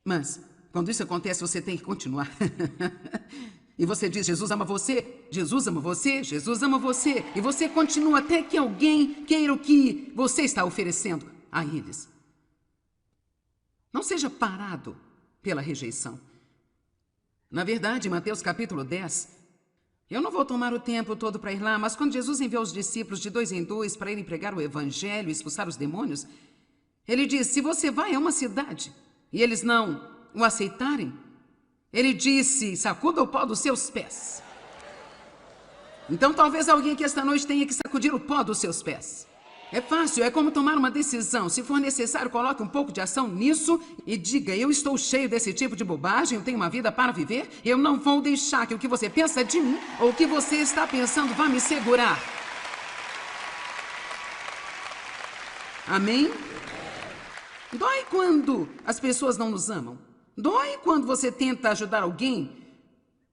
Mas, quando isso acontece, você tem que continuar. E você diz, Jesus ama você, Jesus ama você, Jesus ama você. E você continua até que alguém queira o que você está oferecendo a eles. Não seja parado pela rejeição. Na verdade, Mateus capítulo 10, eu não vou tomar o tempo todo para ir lá, mas quando Jesus enviou os discípulos de 2 em 2 para irem pregar o evangelho e expulsar os demônios, ele disse, se você vai a uma cidade e eles não o aceitarem, ele disse, sacuda o pó dos seus pés. Então talvez alguém que esta noite tenha que sacudir o pó dos seus pés. É fácil, é como tomar uma decisão. Se for necessário, coloque um pouco de ação nisso e diga, eu estou cheio desse tipo de bobagem, eu tenho uma vida para viver, eu não vou deixar que o que você pensa de mim ou o que você está pensando vá me segurar. Amém? Dói quando as pessoas não nos amam. Dói quando você tenta ajudar alguém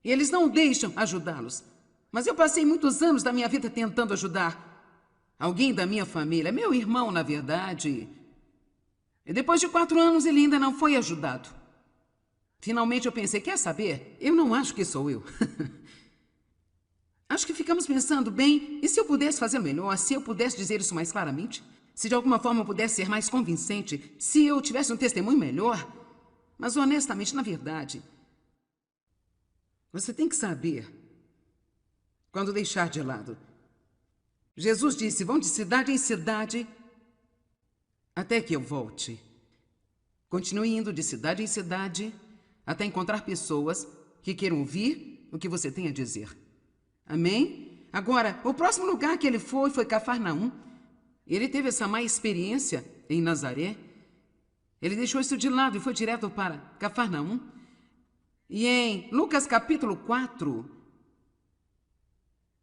e eles não deixam ajudá-los. Mas eu passei muitos anos da minha vida tentando ajudar alguém da minha família, meu irmão, na verdade. E depois de 4 anos, ele ainda não foi ajudado. Finalmente eu pensei, quer saber? Eu não acho que sou eu. Acho que ficamos pensando, bem, e se eu pudesse fazer melhor? Se eu pudesse dizer isso mais claramente? Se de alguma forma eu pudesse ser mais convincente? Se eu tivesse um testemunho melhor? Mas honestamente, na verdade, você tem que saber quando deixar de lado. Jesus disse, vão de cidade em cidade até que eu volte. Continue indo de cidade em cidade até encontrar pessoas que queiram ouvir o que você tem a dizer. Amém? Agora, o próximo lugar que ele foi Cafarnaum. Ele teve essa má experiência em Nazaré. Ele deixou isso de lado e foi direto para Cafarnaum. E em Lucas capítulo 4,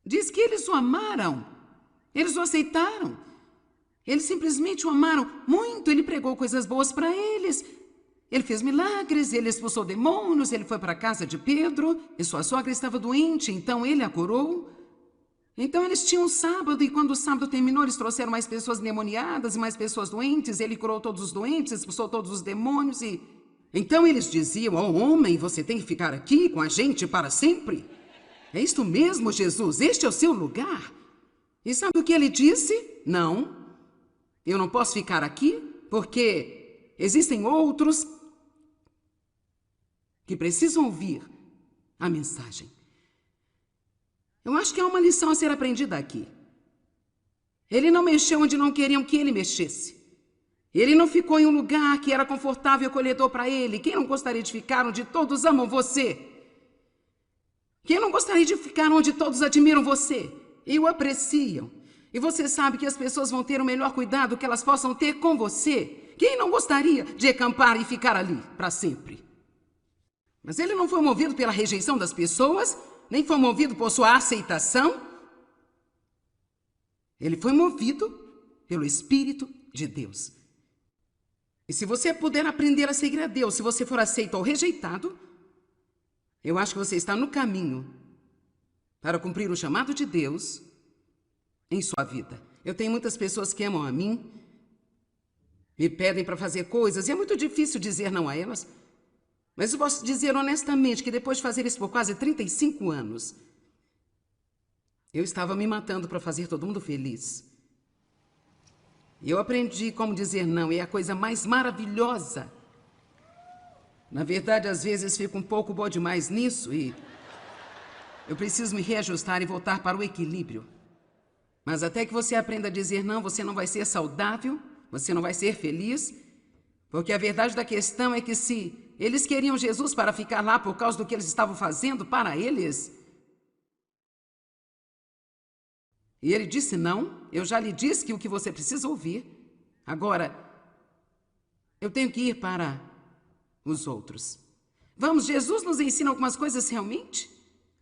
Diz que eles o amaram. Eles o aceitaram. Eles simplesmente o amaram muito. Ele pregou coisas boas para eles. Ele fez milagres, ele expulsou demônios, ele foi para a casa de Pedro e sua sogra estava doente, então ele a curou. Então eles tinham um sábado e quando o sábado terminou, eles trouxeram mais pessoas endemoniadas e mais pessoas doentes. Ele curou todos os doentes, expulsou todos os demônios e... Então eles diziam, ó homem, você tem que ficar aqui com a gente para sempre? É isto mesmo, Jesus, este é o seu lugar. E sabe o que ele disse? Não, eu não posso ficar aqui porque existem outros que precisam ouvir a mensagem. Eu acho que há uma lição a ser aprendida aqui. Ele não mexeu onde não queriam que ele mexesse. Ele não ficou em um lugar que era confortável e acolhedor para ele. Quem não gostaria de ficar onde todos amam você? Quem não gostaria de ficar onde todos admiram você e o apreciam? E você sabe que as pessoas vão ter o melhor cuidado que elas possam ter com você. Quem não gostaria de acampar e ficar ali para sempre? Mas ele não foi movido pela rejeição das pessoas, nem foi movido por sua aceitação. Ele foi movido pelo Espírito de Deus. E se você puder aprender a seguir a Deus, se você for aceito ou rejeitado, eu acho que você está no caminho para cumprir o chamado de Deus em sua vida. Eu tenho muitas pessoas que amam a mim, me pedem para fazer coisas, e é muito difícil dizer não a elas. Mas eu posso dizer honestamente que depois de fazer isso por quase 35 anos, eu estava me matando para fazer todo mundo feliz. E eu aprendi como dizer não, e é a coisa mais maravilhosa. Na verdade, às vezes fico um pouco boa demais nisso e eu preciso me reajustar e voltar para o equilíbrio. Mas até que você aprenda a dizer não, você não vai ser saudável, você não vai ser feliz, porque a verdade da questão é que se eles queriam Jesus para ficar lá por causa do que eles estavam fazendo para eles, e ele disse não, eu já lhe disse que o que você precisa ouvir. Agora, eu tenho que ir para os outros. Vamos, Jesus nos ensina algumas coisas realmente,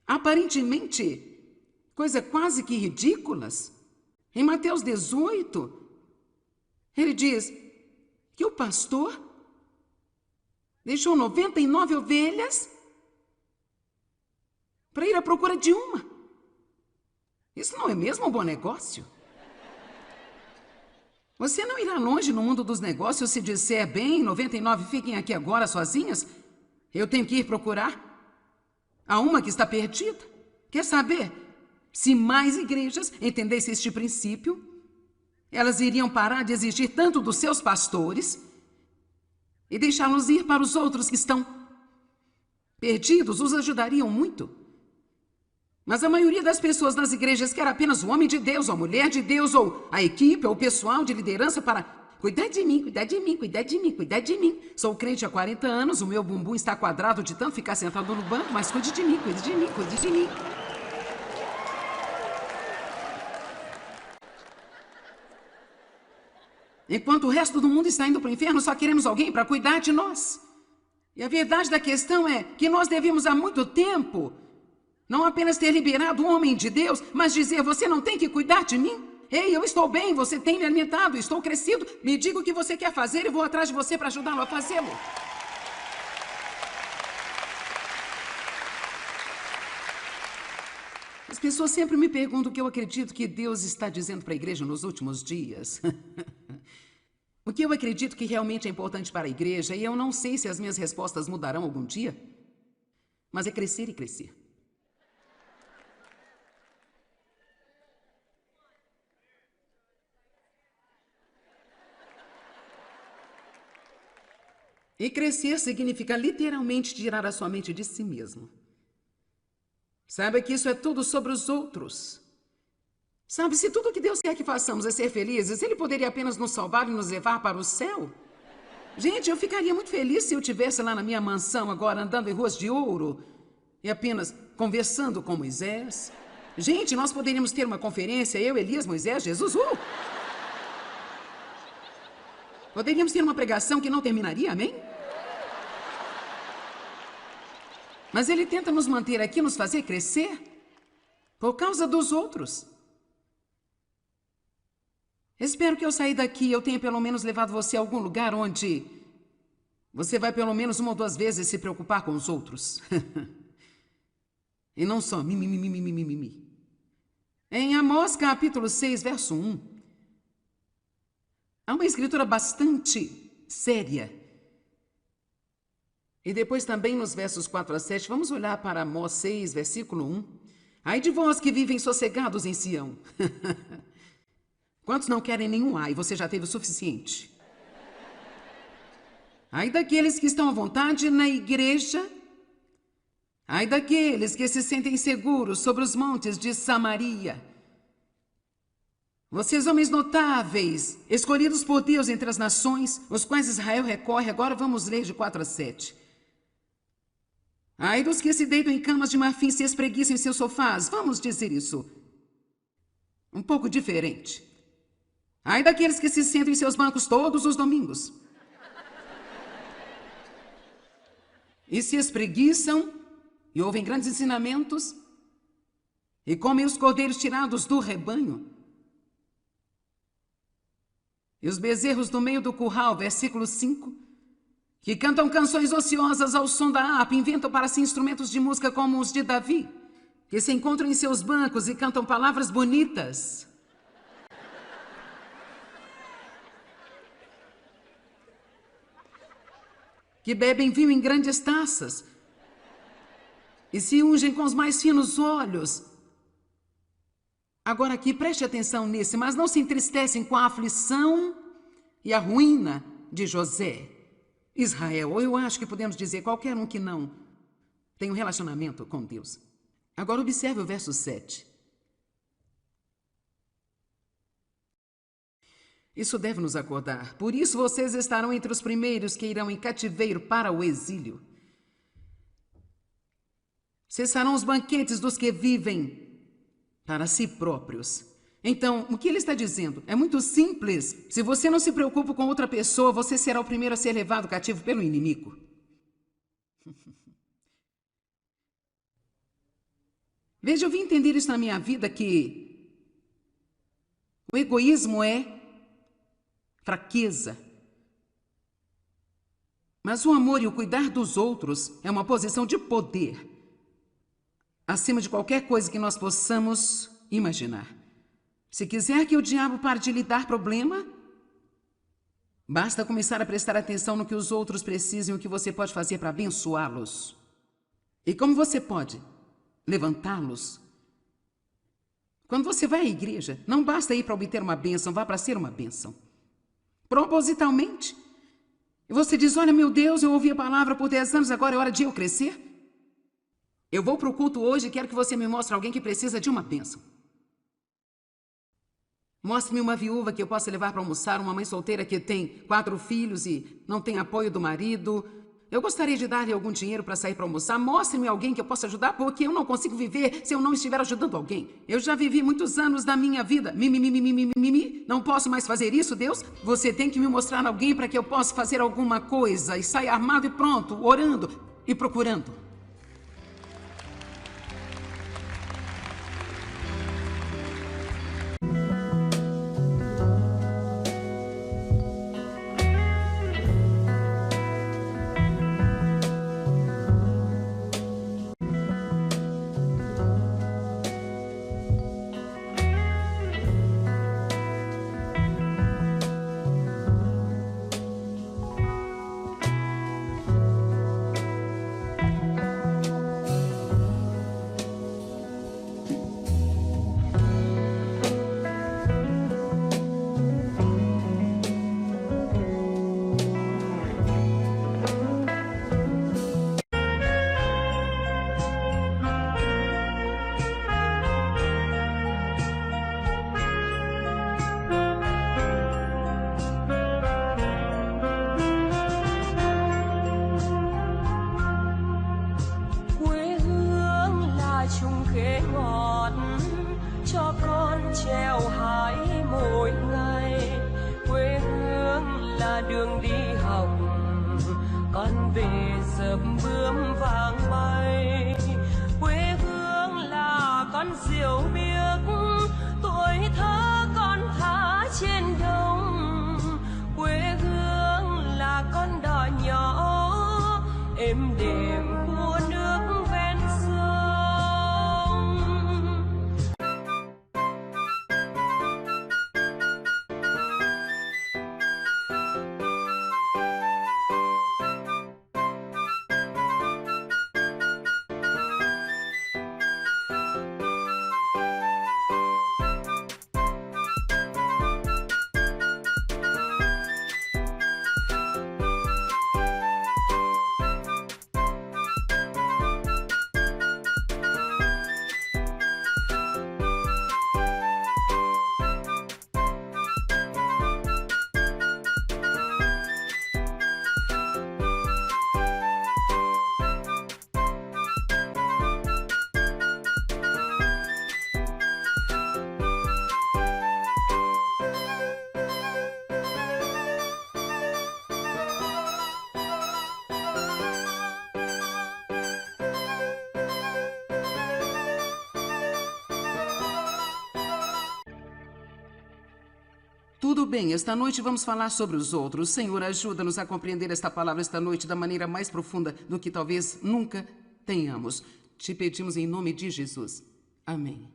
aparentemente, coisas quase que ridículas. Em Mateus 18, ele diz que o pastor deixou 99 ovelhas para ir à procura de uma. Isso não é mesmo um bom negócio? Você não irá longe no mundo dos negócios se disser, bem, 99 fiquem aqui agora sozinhas. Eu tenho que ir procurar a uma que está perdida. Quer saber? Se mais igrejas entendessem este princípio, elas iriam parar de exigir tanto dos seus pastores e deixá-los ir para os outros que estão perdidos, os ajudariam muito. Mas a maioria das pessoas nas igrejas quer apenas o homem de Deus, ou a mulher de Deus, ou a equipe, ou o pessoal de liderança para cuidar de mim, cuidar de mim, cuidar de mim, cuidar de mim. Sou crente há 40 anos, o meu bumbum está quadrado de tanto ficar sentado no banco, mas cuide de mim, cuide de mim, cuide de mim. Enquanto o resto do mundo está indo para o inferno, só queremos alguém para cuidar de nós. E a verdade da questão é que nós devíamos há muito tempo não apenas ter liberado o homem de Deus, mas dizer, você não tem que cuidar de mim? Ei, eu estou bem, você tem me alimentado, estou crescido, me diga o que você quer fazer e vou atrás de você para ajudá-lo a fazê-lo. As pessoas sempre me perguntam o que eu acredito que Deus está dizendo para a igreja nos últimos dias. O que eu acredito que realmente é importante para a igreja, e eu não sei se as minhas respostas mudarão algum dia, mas é crescer e crescer. E crescer significa literalmente tirar a sua mente de si mesmo. Saiba que isso é tudo sobre os outros. Sabe, se tudo que Deus quer que façamos é ser felizes, Ele poderia apenas nos salvar e nos levar para o céu. Gente, eu ficaria muito feliz se eu estivesse lá na minha mansão agora, andando em ruas de ouro e apenas conversando com Moisés. Gente, nós poderíamos ter uma conferência, eu, Elias, Moisés, Jesus, Poderíamos ter uma pregação que não terminaria, amém? Mas Ele tenta nos manter aqui, nos fazer crescer. Por causa dos outros. Espero que ao sair daqui eu tenha pelo menos levado você a algum lugar onde você vai pelo menos 1 ou 2 vezes se preocupar com os outros. E não só mimimi. Em Amós capítulo 6, verso 1, há uma escritura bastante séria. E depois também nos versos 4 a 7, vamos olhar para Amós 6, versículo 1. Ai de vós que vivem sossegados em Sião. Quantos não querem nenhum ai? Você já teve o suficiente. Ai daqueles que estão à vontade na igreja. Ai daqueles que se sentem seguros sobre os montes de Samaria. Vocês, homens notáveis, escolhidos por Deus entre as nações, os quais Israel recorre. Agora vamos ler de 4 a 7. Ai dos que se deitam em camas de marfim e se espreguiçam em seus sofás. Vamos dizer isso um pouco diferente. Ai daqueles que se sentam em seus bancos todos os domingos e se espreguiçam e ouvem grandes ensinamentos e comem os cordeiros tirados do rebanho e os bezerros do meio do curral, versículo 5, que cantam canções ociosas ao som da harpa, inventam para si instrumentos de música como os de Davi, que se encontram em seus bancos e cantam palavras bonitas. Que bebem vinho em grandes taças e se ungem com os mais finos óleos. Agora aqui, preste atenção nesse, mas não se entristecem com a aflição e a ruína de José. Israel, ou eu acho que podemos dizer qualquer um que não tem um relacionamento com Deus. Agora observe o verso 7. Isso deve nos acordar. Por isso vocês estarão entre os primeiros que irão em cativeiro para o exílio. Cessarão os banquetes dos que vivem para si próprios. Então, o que ele está dizendo? É muito simples. Se você não se preocupa com outra pessoa, você será o primeiro a ser levado cativo pelo inimigo. Veja, eu vim entender isso na minha vida, que o egoísmo é fraqueza. Mas o amor e o cuidar dos outros é uma posição de poder, acima de qualquer coisa que nós possamos imaginar. Se quiser que o diabo pare de lhe dar problema, basta começar a prestar atenção no que os outros precisam e o que você pode fazer para abençoá-los. E como você pode levantá-los. Quando você vai à igreja, não basta ir para obter uma bênção, vá para ser uma bênção. Propositalmente. E você diz, olha, meu Deus, eu ouvi a palavra por 10 anos, agora é hora de eu crescer. Eu vou para o culto hoje e quero que você me mostre alguém que precisa de uma bênção. Mostre-me uma viúva que eu possa levar para almoçar, uma mãe solteira que tem 4 filhos e não tem apoio do marido. Eu gostaria de dar-lhe algum dinheiro para sair para almoçar. Mostre-me alguém que eu possa ajudar, porque eu não consigo viver se eu não estiver ajudando alguém. Eu já vivi muitos anos da minha vida. Não posso mais fazer isso, Deus? Você tem que me mostrar alguém para que eu possa fazer alguma coisa e sair armado e pronto, orando e procurando. Đường đi học con về sớm bướm vàng bay, quê hương là con diệu biết tuổi thơ con thả trên đồng, quê hương là con đò nhỏ êm đềm của nước ven sông. Tudo bem, esta noite vamos falar sobre os outros. Senhor, ajuda-nos a compreender esta palavra esta noite da maneira mais profunda do que talvez nunca tenhamos. Te pedimos em nome de Jesus. Amém.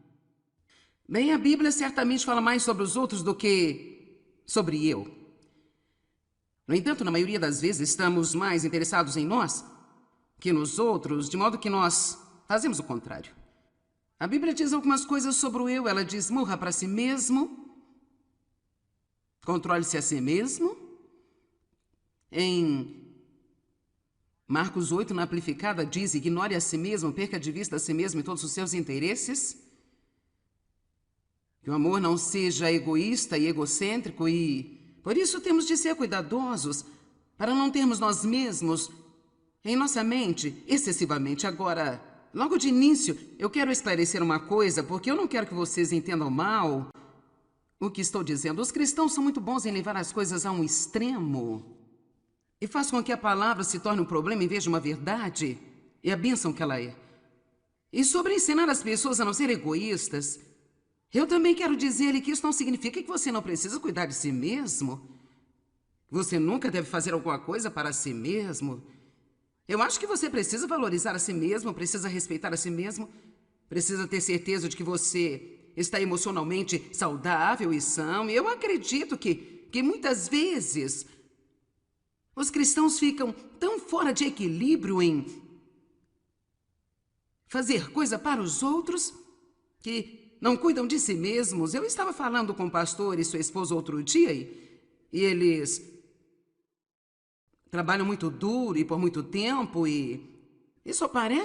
Bem, a Bíblia certamente fala mais sobre os outros do que sobre eu. No entanto, na maioria das vezes estamos mais interessados em nós que nos outros, de modo que nós fazemos o contrário. A Bíblia diz algumas coisas sobre o eu. Ela diz: morra para si mesmo, controle-se a si mesmo. Em Marcos 8, na amplificada, diz: ignore a si mesmo, perca de vista a si mesmo e todos os seus interesses. Que o amor não seja egoísta e egocêntrico e, por isso, temos de ser cuidadosos para não termos nós mesmos em nossa mente excessivamente. Agora, logo de início, eu quero esclarecer uma coisa, porque eu não quero que vocês entendam mal o que estou dizendo. Os cristãos são muito bons em levar as coisas a um extremo e faz com que a palavra se torne um problema em vez de uma verdade e a bênção que ela é. E sobre ensinar as pessoas a não ser egoístas, eu também quero dizer-lhe que isso não significa que você não precisa cuidar de si mesmo. Você nunca deve fazer alguma coisa para si mesmo. Eu acho que você precisa valorizar a si mesmo, precisa respeitar a si mesmo, precisa ter certeza de que você está emocionalmente saudável e são. E eu acredito que muitas vezes os cristãos ficam tão fora de equilíbrio em fazer coisa para os outros que não cuidam de si mesmos. Eu estava falando com o pastor e sua esposa outro dia e eles trabalham muito duro e por muito tempo e isso parece